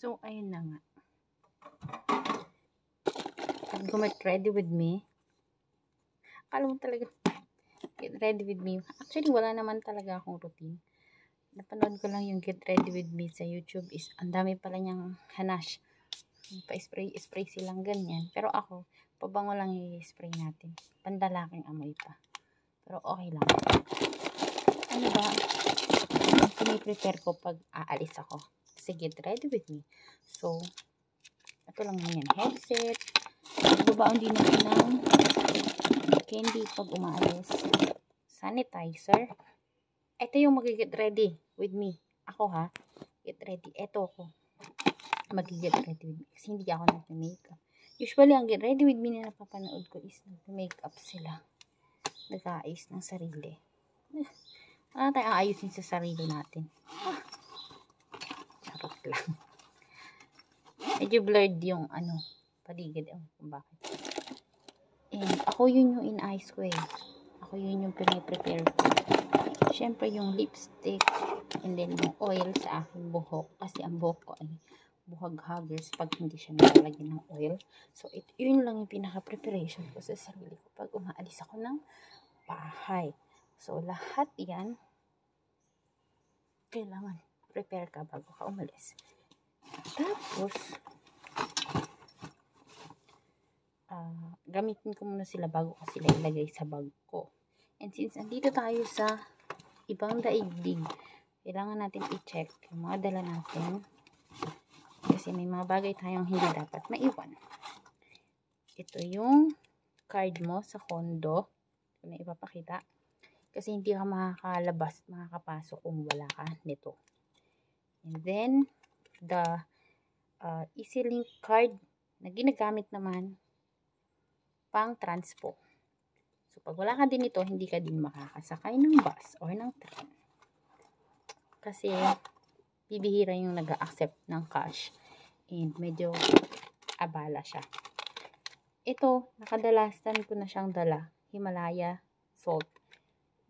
So, ayun na nga. Get ready with me. Akala mo talaga, get ready with me. Actually, wala naman talaga akong routine. Napanood ko lang yung get ready with me sa YouTube. Ang dami pala niyang hanash. Pa-spray silang ganyan. Pero ako, pabango lang i-spray natin. Pandalaking amoy pa. Pero okay lang. Ano ba? Piniprepare ko pag aalis ako. Kasi get ready with me. So, ito lang yan. Headset. Babaon din ako ng candy pag umaalis. Sanitizer. Ito yung mag-get ready with me. Ako ha. Get ready. Ito ako. Mag-get ready with me. Kasi hindi ako nag-makeup. Usually, ang get ready with me na napapanood ko is nag-makeup sila. Nag-aayos ng sarili. Ano tayo aayusin sa sarili natin? Charot lang. Medyo blurred yung paligid. Kung bakit. And ako yun yung inayos ko eh. Ako yun yung piniprepare ko. Siyempre yung lipstick and then yung oil sa aking buhok. Kasi ang buhok ko ay buhag-huggers pag hindi siya nalalagyan ng oil. So, yun lang yung pinaka-preparation ko sa sarili ko pag umaalis ako ng bahay. So, lahat yan kailangan prepare ka bago ka umalis. Tapos, gamitin ko muna sila bago ko sila ilagay sa bag ko. And since andito tayo sa ibang daigdig, kailangan natin i-check yung mga dala natin. Kasi may mga bagay tayong hindi dapat maiwan. Ito yung card mo sa condo. Ito na ipapakita. Kasi hindi ka makakalabas, makakapasok kung wala ka nito. And then, the EasyLink card na ginagamit naman pang transpo. So, pag wala ka din ito, hindi ka din makakasakay ng bus or ng train. Kasi, bibihira yung nag-a-accept ng cash. And medyo abala siya. Ito, nakadalasan ko na siyang dala. Himalaya salt.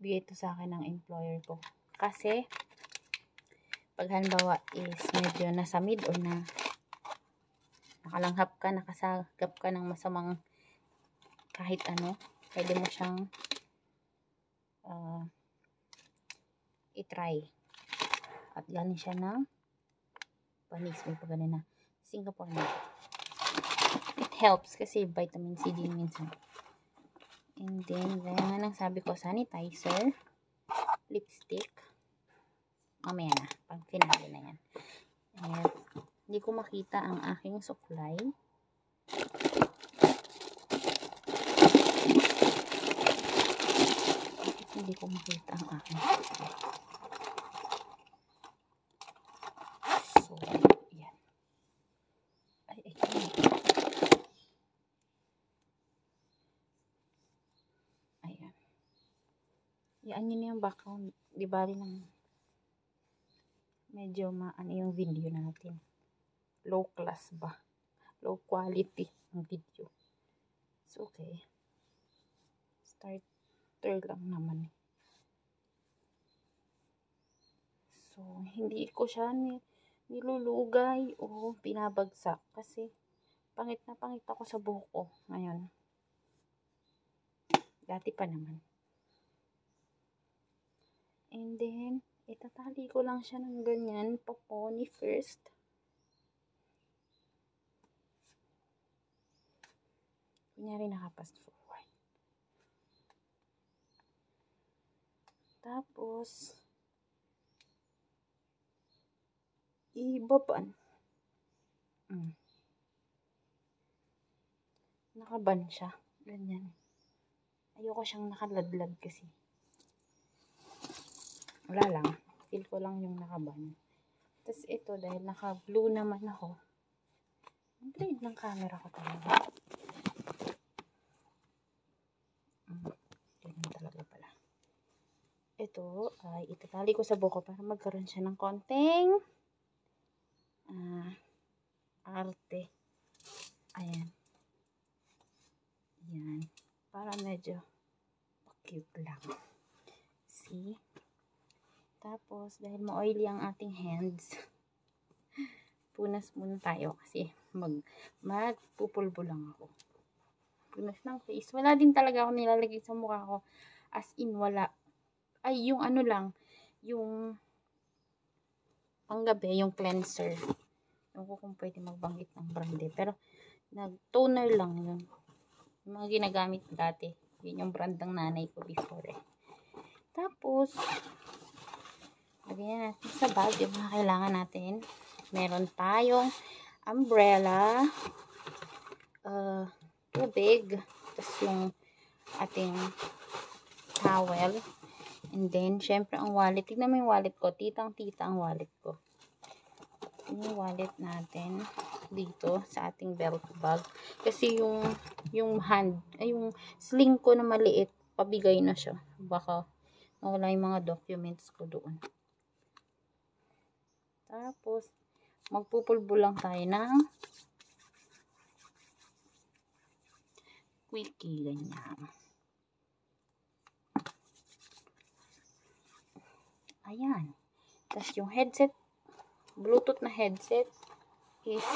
Bigay ito sa akin ng employer ko. Kasi, pag halimbawa is medyo nasa mid or na nakalanghap ka, nakasagap ka ng masamang kahit ano, pwede mo siyang i-try. At galing siya ng panis, may pa ganun na Singapore na. It helps kasi vitamin C din minsan. And then, gaya nga nang sabi ko, sanitizer, lipstick, mamaya na, pag finale na yan. And, hindi ko makita ang aking suklay. Hindi ko makita ang aking suklay. So, yan. Ay. Ayan. Yan yun yung background. Di bali lang medyo maano yung video natin. Low class ba? Low quality ang video. So, okay. Starter lang naman. So, hindi ko siya nilulugay o pinabagsak kasi pangit na pangit ako sa buhok ko ngayon. Dati pa naman. And then, itatali ko lang siya ng ganyan, paponi first. Kunyari nakapass forward. Tapos, ibaban. Nakaban siya. Ganyan. Ayoko siyang nakaladlad kasi. Wala lang. Feel ko lang yung nakaban. Tapos ito, dahil naka-blue naman ako. Ang blade ng camera ko talaga. Ganyan talaga pala. Ito ay itatali ko sa buko para magkaroon siya ng konting arte. Ayan. Yan. Para medyo cute lang. See? Tapos, dahil ma-oily ang ating hands, punas muna tayo kasi magpupulbo lang ako. Punas ng face. Wala din talaga ako nilalagay sa mukha ko. As in, wala. Ay, yung ano lang, yung panggabi, yung cleanser. Yung ko kung pwede magbanggit ng brand eh. Pero, toner lang yun. Yung mga ginagamit dati. Yun yung brand ng nanay ko before eh. Tapos, lagyan natin sa bag yung mga kailangan natin. Meron tayong umbrella, tubig, tapos yung ating towel, and then, syempre ang wallet. Tignan mo yung wallet ko. Titang-tita ang wallet ko. Yung wallet natin dito sa ating belt bag. Kasi yung sling ko na maliit, pabigay na siya. Baka mawala yung mga documents ko doon. Tapos, magpupulbo lang tayo ng quickie, ganyan. Ayan. Tapos yung headset, Bluetooth na headset is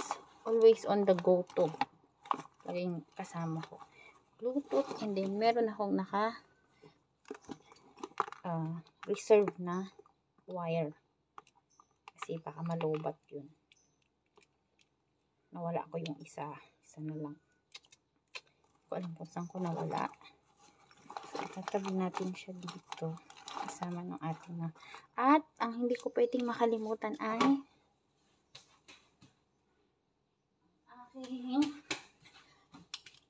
always on the go to. Laging kasama ko. Bluetooth, and then meron akong reserve na wire. Kasi baka malobat yun. Nawala ko yung isa na lang. Hindi ko alam kung saan ko nawala. Tatabi natin siya dito. Kasama ng ating At, ang hindi ko pwedeng makalimutan ay aking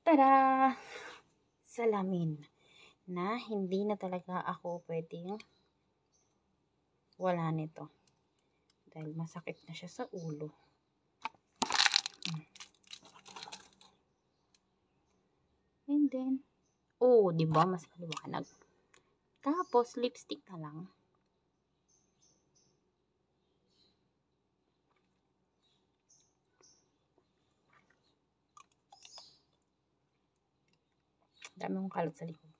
tada! Salamin. Na hindi na talaga ako pwedeng wala nito. Dahil masakit na siya sa ulo. And then, diba? Mas maliwanag. Tapos, lipstick na lang. Dami kong kalat sa likod.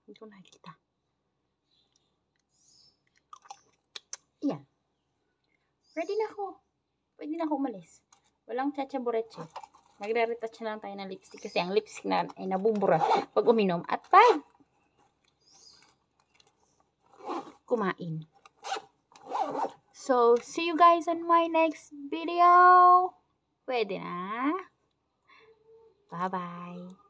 Hindi ko nakikita. Yan. Ready na ako. Pwede na ako umalis. Walang chachabureche. Magre-retouch na lang tayo ng lipstick kasi ang lipstick na ay nabubura pag uminom at pag kumain. So, see you guys on my next video. Pwede na. Bye-bye.